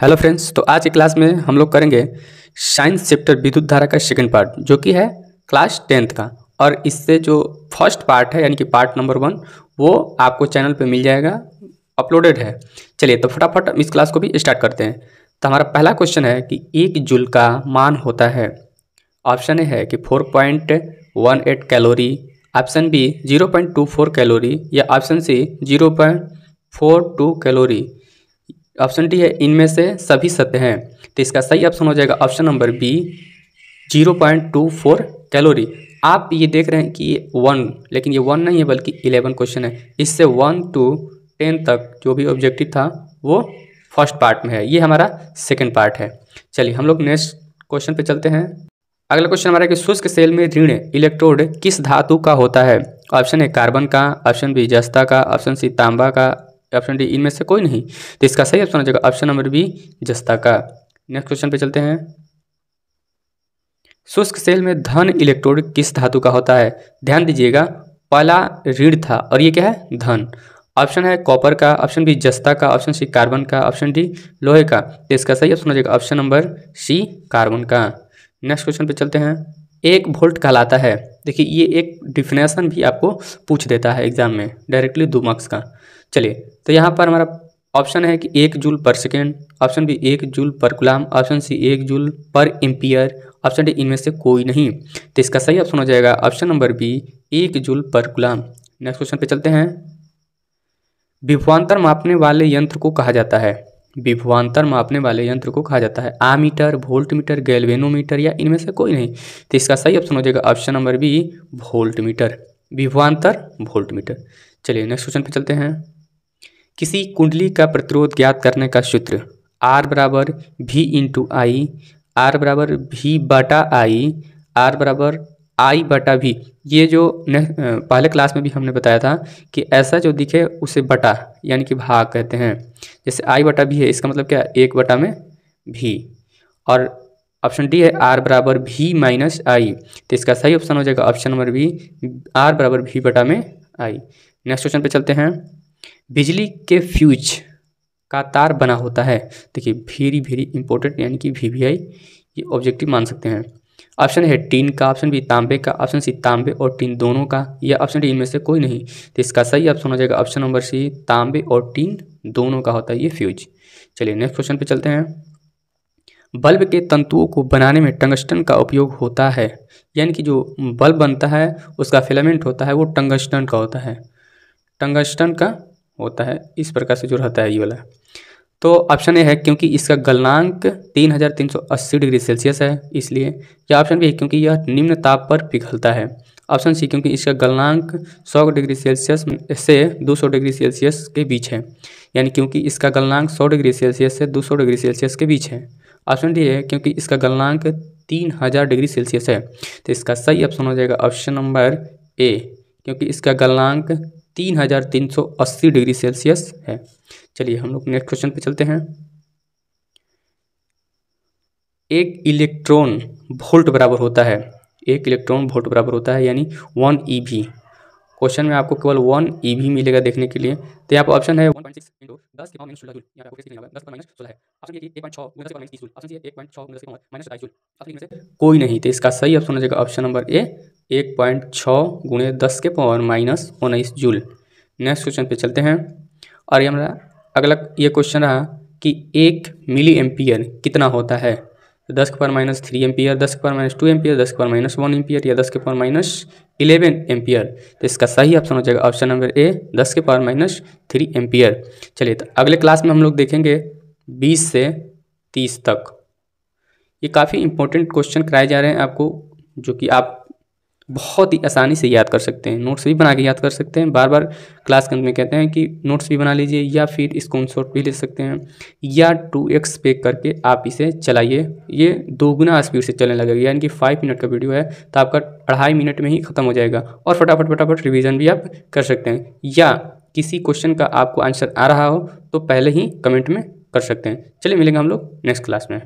Hello friends, तो आज की क्लास में हम लोग करेंगे साइंस चैप्टर विद्युत धारा का सेकंड पार्ट, जो कि है क्लास 10th का। और इससे जो फर्स्ट पार्ट है यानी कि पार्ट नंबर 1 वो आपको चैनल पे मिल जाएगा, अपलोडेड है। चलिए तो फटाफट हम इस क्लास को भी स्टार्ट करते हैं। तो हमारा पहला क्वेश्चन है कि 1 जूल का मान होता है। ऑप्शन ए है कि 4.18 कैलोरी, ऑप्शन बी 0.24 कैलोरी या option C 0.42 calorie, option D है इनमें से सभी सत्य हैं। तो इसका सही ऑप्शन हो जाएगा ऑप्शन नंबर बी 0.24 कैलोरी। आप ये देख रहे हैं कि ये 1, लेकिन ये 1 नहीं है बल्कि 11 क्वेश्चन है। इससे 1 to 10 तक जो भी ऑब्जेक्टिव था वो फर्स्ट पार्ट में है, ये हमारा सेकंड पार्ट है। चलिए हम लोग नेक्स्ट क्वेश्चन पे चलते हैं। अगला क्वेश्चन हमारा है कि शुष्क सेल में ऋण इलेक्ट्रोड किस धातु का होता है। ऑप्शन है कार्बन का, ऑप्शन बी जस्ता का, ऑप्शन सी तांबा का, ऑप्शन डी इनमें से कोई नहीं। तो इसका सही ऑप्शन हो जाएगा ऑप्शन नंबर बी जस्ता का। नेक्स्ट क्वेश्चन पे चलते हैं। शुष्क सेल में धन इलेक्ट्रोड किस धातु का होता है। ध्यान दीजिएगा, पहला ऋण था और ये क्या है, धन। ऑप्शन है कॉपर का, ऑप्शन बी जस्ता का, ऑप्शन सी कार्बन का, ऑप्शन डी लोहे का। तो इसका सही ऑप्शन हो जाएगा ऑप्शन नंबर सी कार्बन का। नेक्स्ट क्वेश्चन पे चलते हैं। 1 वोल्ट कहलाता है। देखिए ये एक डिफिनेशन भी आपको पूछ देता है एग्जाम में डायरेक्टली 2 मार्क्स का। चलिए तो यहाँ पर हमारा ऑप्शन है कि 1 joule per second, option B 1 joule per coulomb, option C 1 joule per ampere, option D इनमें से कोई नहीं। तो इसका सही ऑप्शन हो जाएगा option number B 1 joule per coulomb. Next question पे चलते हैं। विभवांतर मापने वाले यंत्र को कहा जाता है। विभवांतर मापने वाले यंत्र को कहा जाता है आमीटर, वोल्टमीटर, गैल्वेनोमीटर या इनमें से कोई नहीं। तो इसका सही ऑप्शन हो जाएगा ऑप्शन नंबर बी वोल्टमीटर, विभवांतर वोल्टमीटर। चलिए नेक्स्ट क्वेश्चन पे चलते हैं। किसी कुंडली का प्रतिरोध ज्ञात करने का सूत्र R बराबर V इंटू आई, R बराबर V बटा आई, R बराबर I बटा V। ये जो पहले क्लास में भी हमने बताया था कि ऐसा जो दिखे उसे बटा यानी कि भाग कहते हैं। जैसे I बटा V है, इसका मतलब क्या है 1 बटा में V। और ऑप्शन डी है R बराबर V माइनस आई। तो इसका सही ऑप्शन हो जाएगा ऑप्शन नंबर बी R बराबर V बटा में आई। नेक्स्ट क्वेश्चन पे चलते हैं। बिजली के फ्यूज का तार बना होता है। देखिए वेरी वेरी इंपॉर्टेंट यानी कि VVI ये ऑब्जेक्टिव मान सकते हैं। ऑप्शन है टीन का, ऑप्शन बी तांबे का, ऑप्शन सी तांबे और टीन दोनों का, या ऑप्शन डी इनमें से कोई नहीं। तो इसका सही ऑप्शन हो जाएगा ऑप्शन नंबर सी तांबे और टीन दोनों का होता है ये फ्यूज। चलिए नेक्स्ट क्वेश्चन पे चलते हैं। बल्ब के तंतुओं को बनाने में टंगस्टन का उपयोग होता है, यानी कि जो बल्ब बनता है उसका फिलामेंट होता है वो टंगस्टन का होता है, टंगस्टन का होता है। इस प्रकार से जो रहता है ये वाला। तो ऑप्शन ए है क्योंकि इसका गलनांक 3380 डिग्री सेल्सियस है इसलिए, या ऑप्शन बी है क्योंकि यह निम्न ताप पर पिघलता है, ऑप्शन सी क्योंकि इसका गलनांक 100 डिग्री सेल्सियस से 200 डिग्री सेल्सियस के बीच है, यानी क्योंकि इसका गलनांक 100 डिग्री सेल्सियस से 200 डिग्री सेल्सियस के बीच है, ऑप्शन डी है क्योंकि इसका गलनांक 3000 डिग्री सेल्सियस है। तो इसका सही ऑप्शन हो जाएगा ऑप्शन नंबर ए क्योंकि इसका गलनांक 3380 डिग्री सेल्सियस है। चलिए हम लोग नेक्स्ट क्वेश्चन पे चलते हैं। एक इलेक्ट्रॉन वोल्ट बराबर होता है, एक इलेक्ट्रॉन वोल्ट बराबर होता है यानी 1 EV। क्वेश्चन में आपको केवल 1 EV मिलेगा देखने के लिए। तो यहाँ पर ऑप्शन है 1.6 × 10 की पावर -16 जूल, यहाँ पे 10 पर -16 है। ऑप्शन ए 1.6 × 10 की पावर -30 जूल, ऑप्शन सी 1.6 × 10 की पावर -27 जूल, ऑप्शन इनमें से कोई नहीं। तो इसका सही ऑप्शन हो जाएगा ऑप्शन नंबर ए 1.6 × 10 के पावर -19 जूल। नेक्स्ट क्वेश्चन पे चलते हैं। और ये हमारा अगला ये क्वेश्चन रहा कि 1 मिली एम्पियर कितना होता है। 10 की पावर -3 एम्पियर, 10 की पावर -2 एम्पियर, 10 की पावर -1 एम्पियर या 10 की पावर -11 एम्पियर। तो इसका सही ऑप्शन हो जाएगा ऑप्शन नंबर ए 10 की पावर -3 एम्पियर। चलिए तो अगले क्लास में हम लोग देखेंगे 20 से 30 तक। ये काफ़ी इंपॉर्टेंट क्वेश्चन कराए जा रहे हैं आपको, जो कि आप बहुत ही आसानी से याद कर सकते हैं। नोट्स भी बना के याद कर सकते हैं। बार बार क्लास के अंत में कहते हैं कि नोट्स भी बना लीजिए या फिर स्क्रीनशॉट भी ले सकते हैं, या 2x पे करके आप इसे चलाइए। ये 2 गुना स्पीड से चलने लगेगा, यानी कि 5 मिनट का वीडियो है तो आपका 2.5 मिनट में ही ख़त्म हो जाएगा। और फटाफट रिविज़न भी आप कर सकते हैं, या किसी क्वेश्चन का आपको आंसर आ रहा हो तो पहले ही कमेंट में कर सकते हैं। चलिए मिलेंगे हम लोग नेक्स्ट क्लास में।